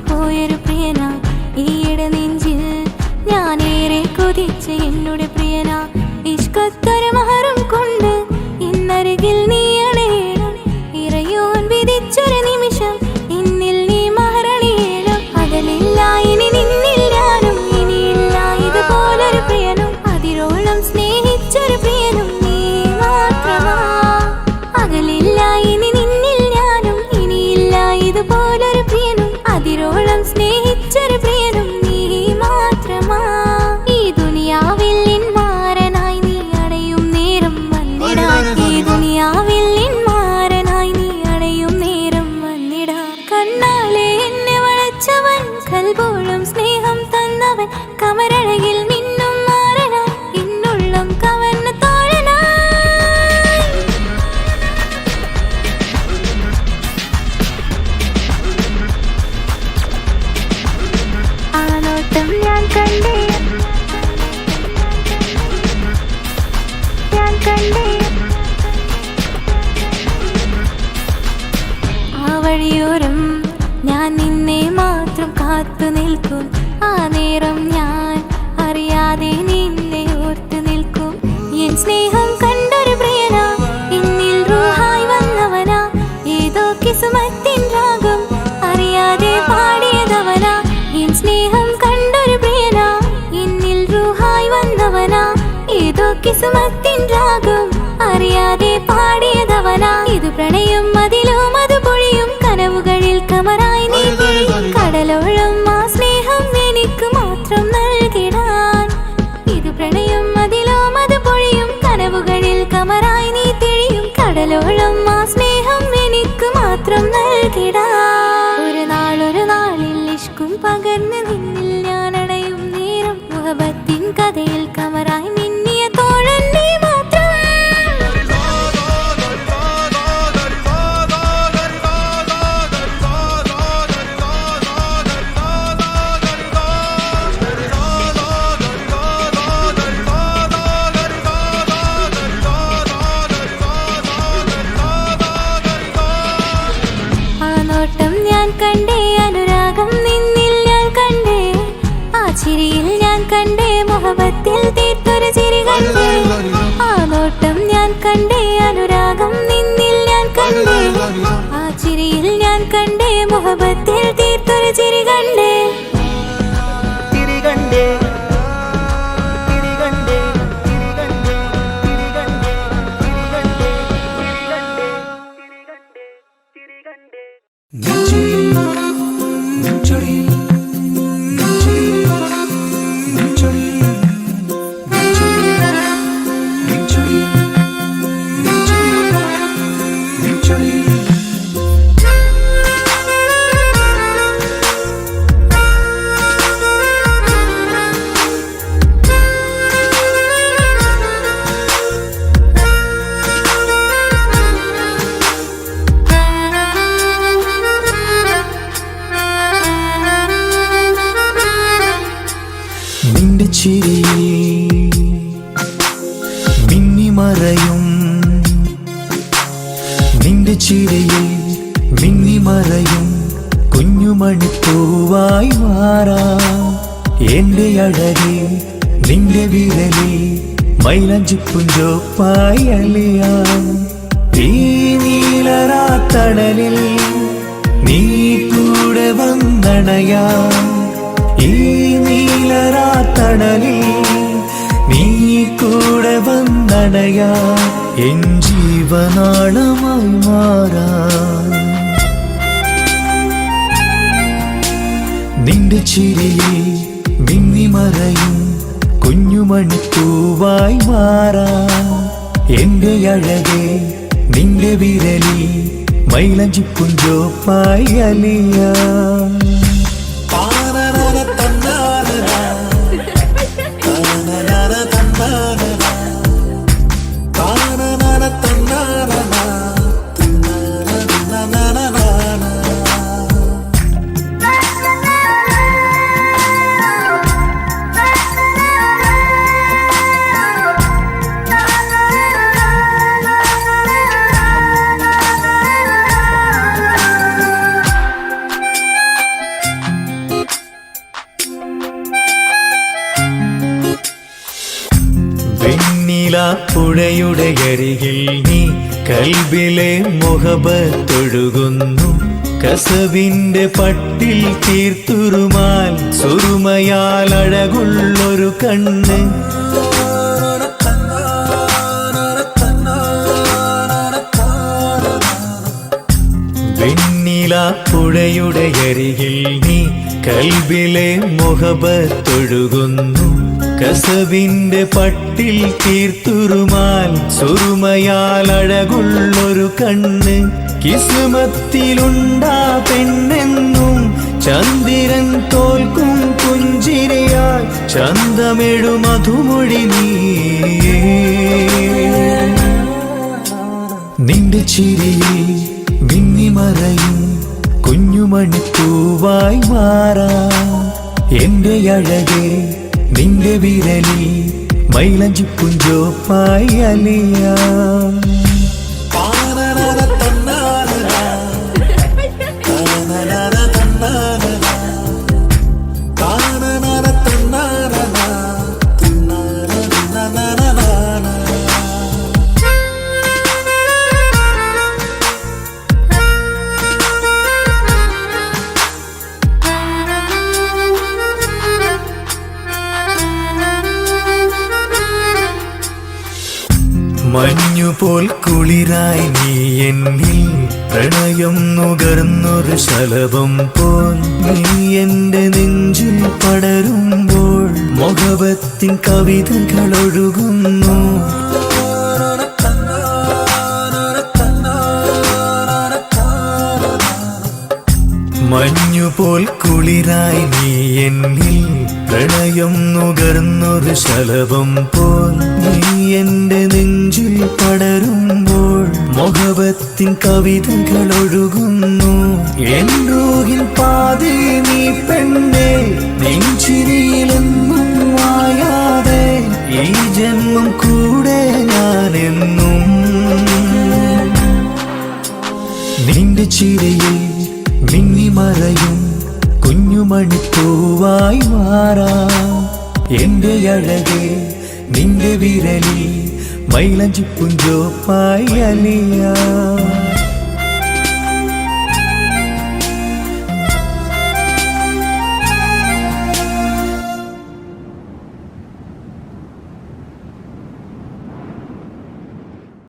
പോയൊരു പ്രിയന ഈയിടെ നെഞ്ചിൽ ഞാനേറെ കൊതിച്ച് എന്നോട് പ്രിയന ഇഷ്കത്തൊരു മഹറും കൊണ്ട് ഇന്നരികിൽ നീ അണയണം ഇറയോൻ വിധിച്ചൊരു നിമിഷം ഇന്നിൽ നീ മഹറണിയണം അകലില്ല ഇനി നിന്നിൽ ഞാനും ഇനിയില്ല ഇതുപോലൊരു പ്രിയനും അതിരോളം സ്നേഹിച്ചൊരു പ്രിയനും നീ മാത്രമാ അകലില്ല ഇനി നിന്നിൽ ഞാനും ഇനിയില്ല ഇതുപോലൊരു പ്രിയനും അതിരോളം സ്നേഹിച്ചൊരു പ്രിയനും നീ മാത്രമാ ഈ ദുനിയാവിൽ നിന്മാരനായി നീ അടയും നേരം വന്നിടാൻ ഈ ദുനിയാവിൽ നിന്മാരനായി നീ അടയും നേരം വന്നിടാൻ കണ്ണാലെ എന്നെ വളച്ചവൻ കൽബോളം സ്നേഹം തന്നവൻ കമരഴകിൽ മിന്നും മാറനായി എന്നുള്ളം കവർന്ന തോഴനായി ആനോട്ടം ഞാൻ കണ്ടേ ആ വഴിയോരം ഞാൻ നിന്നെ മാത്രം കാത്തു നിൽക്കും ആ നേരം ഞാൻ അറിയാതെ നിന്നെ ഓർത്തു നിൽക്കും എൻ സ്നേഹം കണ്ടൊരു പ്രിയനാ എന്നിൽ റൂഹായി വന്നവനാ ഏതോ കിസ്മത്തിൻ രാഗം അറിയാതെ പാടിയതവനാ എൻ സ്നേഹം കണ്ടൊരു പ്രിയനാ എന്നിൽ റൂഹായി വന്നവനാ ഏതോ കിസ്മത്തിൻ രാഗം അറിയാതെ പാടിയതവനാ ഇത് പ്രണയം അതിലും അത് പൊഴിയും കനവുകളിൽ കമറായി നീ കടലോളം ആ സ്നേഹം എനിക്ക് മാത്രം നൽകിടാൻ ഇത് പ്രണയം അതിലും അത് പൊഴിയും കനവുകളിൽ കമറായി നീ തിഴിയും കടലോളം ആ സ്നേഹം എനിക്ക് മാത്രം നൽകിടാൻ ഒരു നാളിൽ ഇഷ്കും പകർന്ന് നിന്നിൽ ഞാൻ അണയും നേരം മുഹബത്തിൻ കഥയിൽ കമറായി മിന്നിയ തോഴൻ നീ മാത്രം മുഹബത്തിൽ തീർത്തൊരു ചിരി കണ്ടേ ആ നോട്ടം ഞാൻ കണ്ടേ അനുരാഗം നിന്നിൽ ഞാൻ കണ്ടേ ആ ചിരിയിൽ ഞാൻ കണ്ടേ മുഹബത്തിൽ തീർത്തൊരു ചിരി കണ്ടേ മറയും കുഞ്ഞുമണിപ്പൂവായി മാറാം എന്റെ അഴകേ നിന്റെ വിരലിൽ മൈലാഞ്ചിപ്പുഞ്ചോപ്പായി അലിയാം ഈ നീലരാത്തണലിൽ നീ കൂടെ വന്നണയാം ഈ നീലരാത്തണലിൽ നീ കൂടെ വന്നണയാം എൻ ജീവനാളമായി മാറാം നിന്റെ ചിരിയിൽ മിന്നി മറയും കുഞ്ഞുമണിപ്പൂവായി മാറാം എന്റെ അഴകേ നിന്റെ വിരലിൽ മൈലാഞ്ചിപ്പുഞ്ചോപ്പായി അലിയാം പുഴയുടെ അരികിൽ നീ കൽബിലെ മുഹബത്തൊഴുകുന്നു കസവിന്റെ പട്ടിൽ തീർത്തുറുമാൽ സുറുമയാൽ അഴകുള്ളൊരു കണ്ണ് വെണ്ണില പുഴയുടെ അരികിൽ നീ കൽബിലെ മുഹബത്തൊഴുകുന്നു കസവിന്റെ പട്ടിൽ തീർത്തുറുമാൽ സുറുമയാൽ അഴകുള്ളൊരു കണ്ണ് കിസ്മത്തിലുണ്ടാ പെണ്ണെന്നും ചന്ദ്രൻ തോൽക്കും പുഞ്ചിരിയാൽ ചന്തമെഴു മധുമൊഴി നീയേ നിന്റെ ചിരിയിൽ മിന്നി മറയും കുഞ്ഞുമണിപ്പൂവായി മാറാം എന്റെ അഴകേ നിന്റെ വിരലിൽ മൈലാഞ്ചിപ്പുഞ്ചോപ്പായി അലിയാം മഞ്ഞുപോൽ കുളിരായി നീ എന്നിൽ പ്രണയം നുകർന്നൊരു ശലഭം പോൽ നീ എന്റെ നെഞ്ചിൽ പടരുമ്പോൾ മുഹബത്തിൻ കവിതകൾ ഒഴുകുന്നു മഞ്ഞുപോൽ കുളിരായി നീ എന്നിൽ പ്രണയം നുകർന്നൊരു ശലഭം പോൽ നീ എന്റെ നെഞ്ചിൽ പടരുമ്പോൾ മുഹബത്തിൻ കവിതകൾ ഒഴുകുന്നു എൻ റൂഹിൻ പാതി നീ പെണ്ണേ നെഞ്ചിരിയിലെന്നും മായാതെ ഈ ജന്മം കൂടെ ഞാനെന്നും നിന്റെ ചിരിയിൽ മിന്നി മറയും കുഞ്ഞുമണിപ്പൂവായി മാറാം എന്റെ അഴകേ നിന്റെ വിരലിൽ മൈലാഞ്ചിപ്പുഞ്ചോപ്പായി അലിയാം